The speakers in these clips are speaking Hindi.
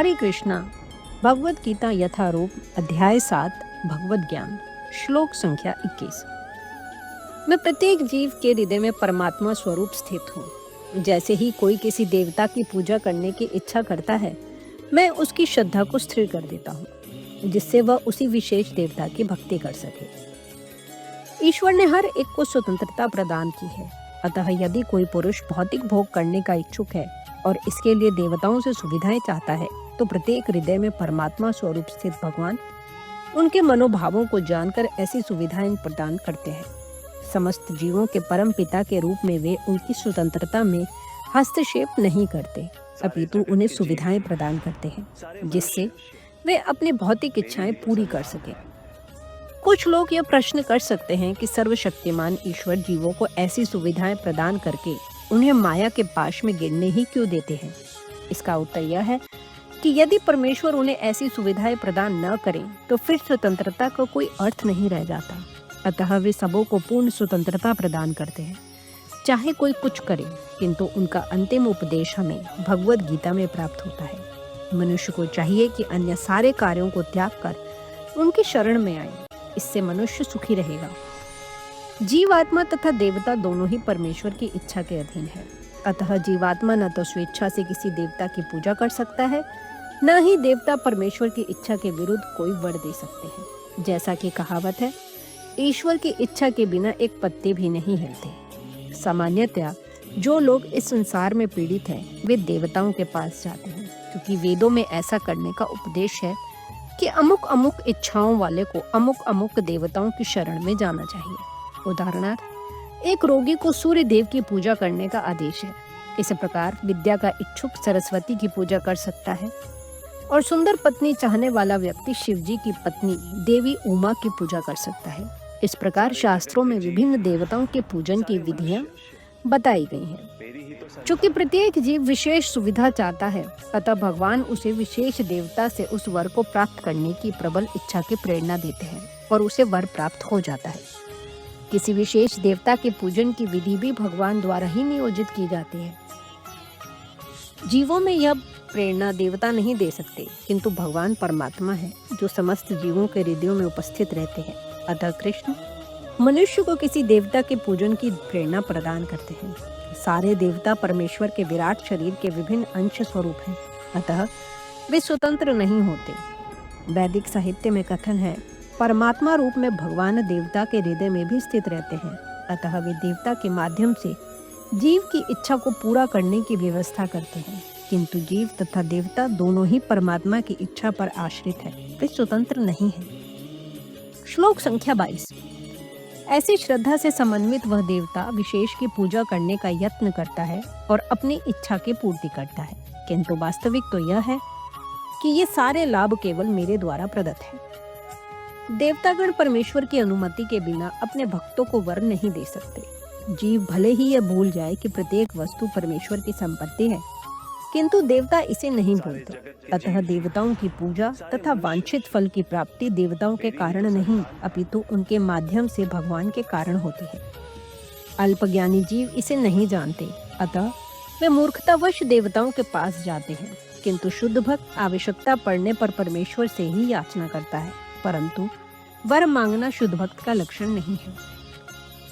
हरे कृष्णा। भगवद गीता यथारूप अध्याय 7 भगवद ज्ञान श्लोक संख्या 21। मैं प्रत्येक जीव के हृदय में परमात्मा स्वरूप स्थित हूँ। जैसे ही कोई किसी देवता की पूजा करने की इच्छा करता है, मैं उसकी श्रद्धा को स्थिर कर देता हूँ, जिससे वह उसी विशेष देवता की भक्ति कर सके। ईश्वर ने हर एक को स्वतंत्रता प्रदान की है। अतः यदि कोई पुरुष भौतिक भोग करने का इच्छुक है और इसके लिए देवताओं से सुविधाएं चाहता है, तो प्रत्येक हृदय में परमात्मा स्वरूप स्थित भगवान उनके मनोभावों को जानकर ऐसी सुविधाएं प्रदान करते हैं। समस्त जीवों के परम पिता के रूप में वे उनकी स्वतंत्रता में हस्तक्षेप नहीं करते, अपितु उन्हें सुविधाएं प्रदान करते हैं, जिससे वे अपनी भौतिक इच्छाएं पूरी कर सकें। कुछ लोग यह प्रश्न कर सकते हैं कि सर्वशक्तिमान ईश्वर जीवों को ऐसी सुविधाएं प्रदान करके उन्हें माया के पाश में गिरने ही क्यों देते हैं। इसका उत्तर यह है कि यदि परमेश्वर उन्हें ऐसी सुविधाएं प्रदान न करें, तो फिर स्वतंत्रता का कोई अर्थ नहीं रह जाता। अतः वे सबों को पूर्ण स्वतंत्रता प्रदान करते हैं, चाहे कोई कुछ करे, किंतु उनका अंतिम उपदेश हमें भगवद गीता में प्राप्त होता है। मनुष्य को चाहिए कि अन्य सारे कार्यों को त्याग कर उनकी शरण में आए, इससे मनुष्य सुखी रहेगा। जीवात्मा तथा देवता दोनों ही परमेश्वर की इच्छा के अधीन है। अतः जीवात्मा न तो स्वेच्छा से किसी देवता की पूजा कर सकता है, न ही देवता परमेश्वर की इच्छा के विरुद्ध कोई वर दे सकते हैं। जैसा कि कहावत है, ईश्वर की इच्छा के बिना एक पत्ते भी नहीं हिलते। सामान्यतया जो लोग इस संसार में पीड़ित हैं, वे देवताओं के पास जाते हैं, क्योंकि वेदों में ऐसा करने का उपदेश है कि अमुक अमुक इच्छाओं वाले को अमुक अमुक देवताओं की शरण में जाना चाहिए। उदाहरणार्थ, एक रोगी को सूर्य देव की पूजा करने का आदेश है। इस प्रकार विद्या का इच्छुक सरस्वती की पूजा कर सकता है, और सुंदर पत्नी चाहने वाला व्यक्ति शिवजी की पत्नी देवी उमा की पूजा कर सकता है। इस प्रकार शास्त्रों में विभिन्न देवताओं के पूजन की विधियां बताई गई हैं। चूंकि प्रत्येक जीव विशेष सुविधा चाहता है, अतः भगवान उसे विशेष देवता से उस वर को प्राप्त करने की प्रबल इच्छा की प्रेरणा देते हैं, और उसे वर प्राप्त हो जाता है। किसी विशेष देवता के पूजन की विधि भी भगवान द्वारा ही नियोजित की जाती है। जीवों में यह प्रेरणा देवता नहीं दे सकते, किंतु भगवान परमात्मा है, जो समस्त जीवों के हृदयों में उपस्थित रहते हैं। अतः कृष्ण मनुष्य को किसी देवता के पूजन की प्रेरणा प्रदान करते हैं। सारे देवता परमेश्वर के विराट शरीर के विभिन्न अंश स्वरूप हैं, अतः वे स्वतंत्र नहीं होते। वैदिक साहित्य में कथन है, परमात्मा रूप में भगवान देवता के हृदय में भी स्थित रहते हैं। अतः वे देवता के माध्यम से जीव की इच्छा को पूरा करने की व्यवस्था करते हैं, किंतु जीव तथा देवता दोनों ही परमात्मा की इच्छा पर आश्रित है, वे स्वतंत्र नहीं है। श्लोक संख्या 22। ऐसी श्रद्धा से समन्वित वह देवता विशेष की पूजा करने का यत्न करता है और अपनी इच्छा की पूर्ति करता है, किंतु वास्तविक तो यह है कि ये सारे लाभ केवल मेरे द्वारा प्रदत्त है। देवतागण परमेश्वर की अनुमति के बिना अपने भक्तों को वर नहीं दे सकते। जीव भले ही यह भूल जाए कि प्रत्येक वस्तु परमेश्वर की संपत्ति है, किंतु देवता इसे नहीं भूलते। अतः देवताओं की पूजा तथा वांछित फल की प्राप्ति देवताओं के कारण नहीं, अपितु उनके माध्यम से भगवान के कारण होती है। अल्पज्ञानी जीव इसे नहीं जानते, अतः वे मूर्खतावश देवताओं के पास जाते हैं, किंतु शुद्ध भक्त आवश्यकता पड़ने पर परमेश्वर से ही याचना करता है, परंतु वर मांगना शुद्ध भक्त का लक्षण नहीं है।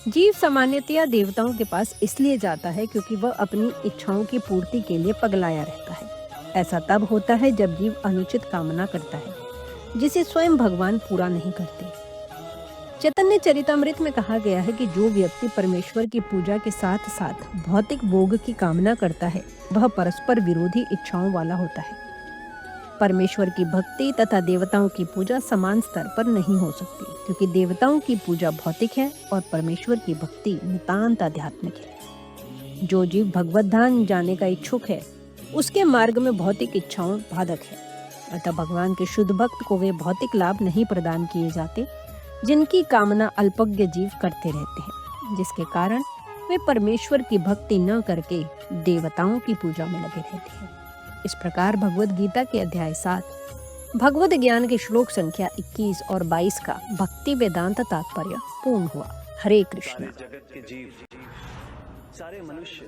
जीव सामान्यतया देवताओं के पास इसलिए जाता है क्योंकि वह अपनी इच्छाओं की पूर्ति के लिए पगलाया रहता है। ऐसा तब होता है जब जीव अनुचित कामना करता है, जिसे स्वयं भगवान पूरा नहीं करते। चैतन्य चरितामृत में कहा गया है कि जो व्यक्ति परमेश्वर की पूजा के साथ साथ भौतिक भोग की कामना करता है, वह परस्पर विरोधी इच्छाओं वाला होता है। परमेश्वर की भक्ति तथा देवताओं की पूजा समान स्तर पर नहीं हो सकती, क्योंकि देवताओं की पूजा भौतिक है और परमेश्वर की भक्ति नितांत आध्यात्मिक है। जो जीव भगवत धाम जाने का इच्छुक है, उसके मार्ग में भौतिक इच्छाओं बाधक है। अतः भगवान के शुद्ध भक्त को वे भौतिक लाभ नहीं प्रदान किए जाते, जिनकी कामना अल्पज्ञ जीव करते रहते हैं, जिसके कारण वे परमेश्वर की भक्ति न करके देवताओं की पूजा में लगे रहते हैं। इस प्रकार भगवद गीता के अध्याय 7 भगवद ज्ञान के श्लोक संख्या 21 और 22 का भक्ति वेदांत तात्पर्य पूर्ण हुआ। हरे कृष्ण। सारे जगत के जीव, सारे मनुष्य